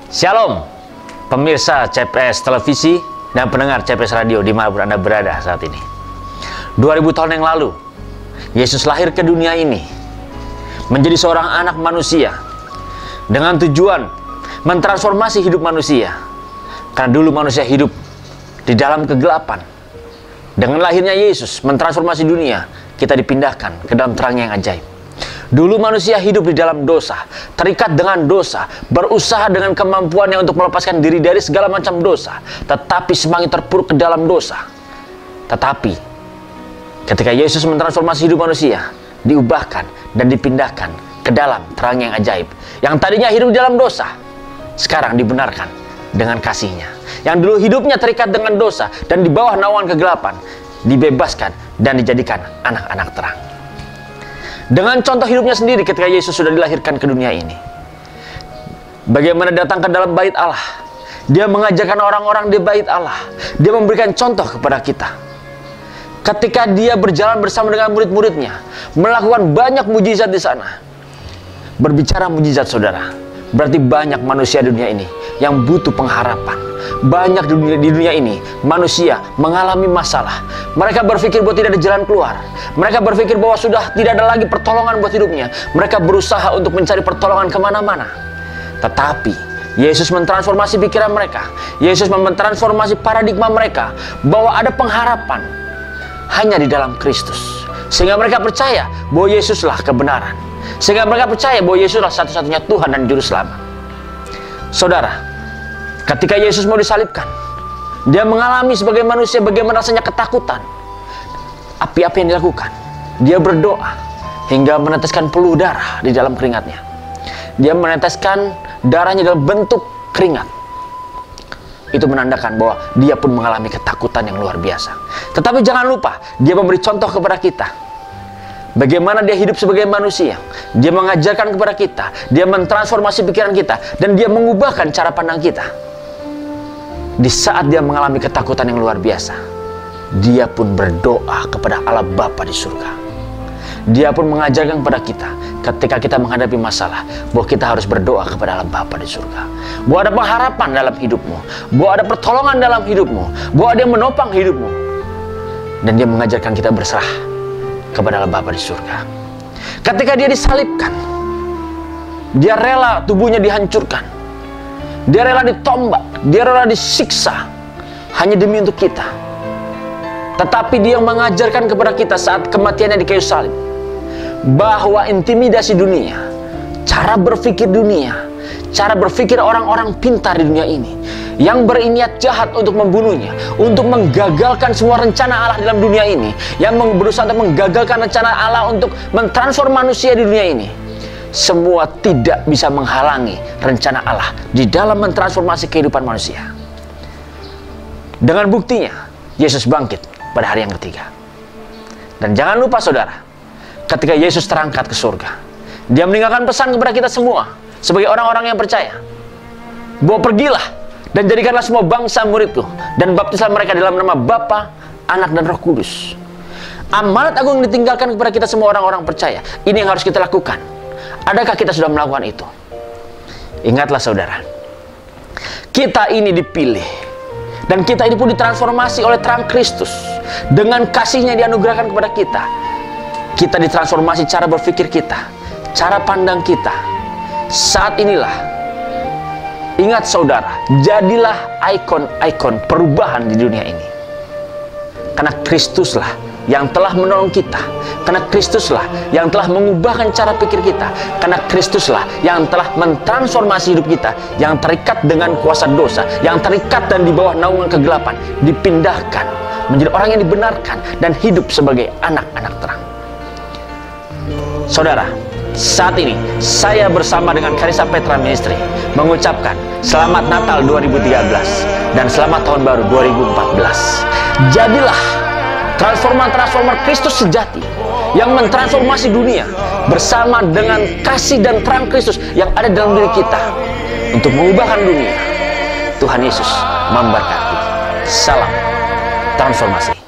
Shalom, pemirsa CPS Televisi dan pendengar CPS Radio dimanapun Anda berada saat ini. 2000 tahun yang lalu, Yesus lahir ke dunia ini menjadi seorang anak manusia dengan tujuan mentransformasi hidup manusia. Karena dulu manusia hidup di dalam kegelapan. Dengan lahirnya Yesus mentransformasi dunia, kita dipindahkan ke dalam terang yang ajaib. Dulu manusia hidup di dalam dosa, terikat dengan dosa, berusaha dengan kemampuannya untuk melepaskan diri dari segala macam dosa, tetapi semakin terpuruk ke dalam dosa. Tetapi ketika Yesus mentransformasi hidup manusia, diubahkan dan dipindahkan ke dalam terang yang ajaib. Yang tadinya hidup di dalam dosa, sekarang dibenarkan dengan kasih-Nya. Yang dulu hidupnya terikat dengan dosa dan di bawah naungan kegelapan, dibebaskan dan dijadikan anak-anak terang. Dengan contoh hidupnya sendiri ketika Yesus sudah dilahirkan ke dunia ini, bagaimana datang ke dalam bait Allah, Dia mengajarkan orang-orang di bait Allah, Dia memberikan contoh kepada kita. Ketika Dia berjalan bersama dengan murid-muridnya, melakukan banyak mujizat di sana. Berbicara mujizat, saudara, berarti banyak manusia di dunia ini yang butuh pengharapan. Banyak di dunia ini manusia mengalami masalah. Mereka berpikir bahwa tidak ada jalan keluar. Mereka berpikir bahwa sudah tidak ada lagi pertolongan buat hidupnya. Mereka berusaha untuk mencari pertolongan kemana-mana. Tetapi Yesus mentransformasi pikiran mereka. Yesus mentransformasi paradigma mereka bahwa ada pengharapan hanya di dalam Kristus. Sehingga mereka percaya bahwa Yesuslah kebenaran. Sehingga mereka percaya bahwa Yesuslah satu-satunya Tuhan dan Juru Selamat. Saudara, ketika Yesus mau disalibkan, Dia mengalami sebagai manusia bagaimana rasanya ketakutan. Apa yang dilakukan? Dia berdoa hingga meneteskan peluh darah di dalam keringatnya. Dia meneteskan darahnya dalam bentuk keringat. Itu menandakan bahwa Dia pun mengalami ketakutan yang luar biasa. Tetapi jangan lupa, Dia memberi contoh kepada kita bagaimana Dia hidup sebagai manusia. Dia mengajarkan kepada kita, Dia mentransformasi pikiran kita, dan Dia mengubahkan cara pandang kita. Di saat Dia mengalami ketakutan yang luar biasa, Dia pun berdoa kepada Allah Bapa di surga. Dia pun mengajarkan kepada kita ketika kita menghadapi masalah, bahwa kita harus berdoa kepada Allah Bapa di surga. Bahwa ada pengharapan dalam hidupmu, bahwa ada pertolongan dalam hidupmu, bahwa Dia menopang hidupmu. Dan Dia mengajarkan kita berserah kepada Allah Bapa di surga. Ketika Dia disalibkan, Dia rela tubuhnya dihancurkan, Dia rela ditombak, Dia rela disiksa hanya demi untuk kita. Tetapi Dia mengajarkan kepada kita saat kematiannya di kayu salib bahwa intimidasi dunia, cara berpikir dunia, cara berpikir orang-orang pintar di dunia ini yang berniat jahat untuk membunuhnya, untuk menggagalkan semua rencana Allah dalam dunia ini, yang berusaha untuk menggagalkan rencana Allah untuk mentransform manusia di dunia ini, semua tidak bisa menghalangi rencana Allah di dalam mentransformasi kehidupan manusia. Dengan buktinya, Yesus bangkit pada hari yang ketiga. Dan jangan lupa saudara, ketika Yesus terangkat ke surga, Dia meninggalkan pesan kepada kita semua sebagai orang-orang yang percaya, bahwa pergilah dan jadikanlah semua bangsa muridku, dan baptislah mereka dalam nama Bapa, Anak, dan Roh Kudus. Amanat agung yang ditinggalkan kepada kita semua orang-orang percaya. Ini yang harus kita lakukan. Adakah kita sudah melakukan itu? Ingatlah saudara, kita ini dipilih, dan kita ini pun ditransformasi oleh terang Kristus. Dengan kasih-Nya dianugerahkan kepada kita, kita ditransformasi cara berpikir kita, cara pandang kita. Saat inilah, ingat saudara, jadilah ikon-ikon perubahan di dunia ini. Karena Kristuslah yang telah menolong kita. Karena Kristuslah yang telah mengubahkan cara pikir kita. Karena Kristuslah yang telah mentransformasi hidup kita, yang terikat dengan kuasa dosa, yang terikat dan di bawah naungan kegelapan, dipindahkan menjadi orang yang dibenarkan dan hidup sebagai anak-anak terang. Saudara, saat ini saya bersama dengan Karisa Petra Ministry mengucapkan Selamat Natal 2013 dan Selamat Tahun Baru 2014. Jadilah transformer Kristus sejati yang mentransformasi dunia bersama dengan kasih dan terang Kristus yang ada dalam diri kita untuk mengubahkan dunia. Tuhan Yesus memberkati. Salam transformasi.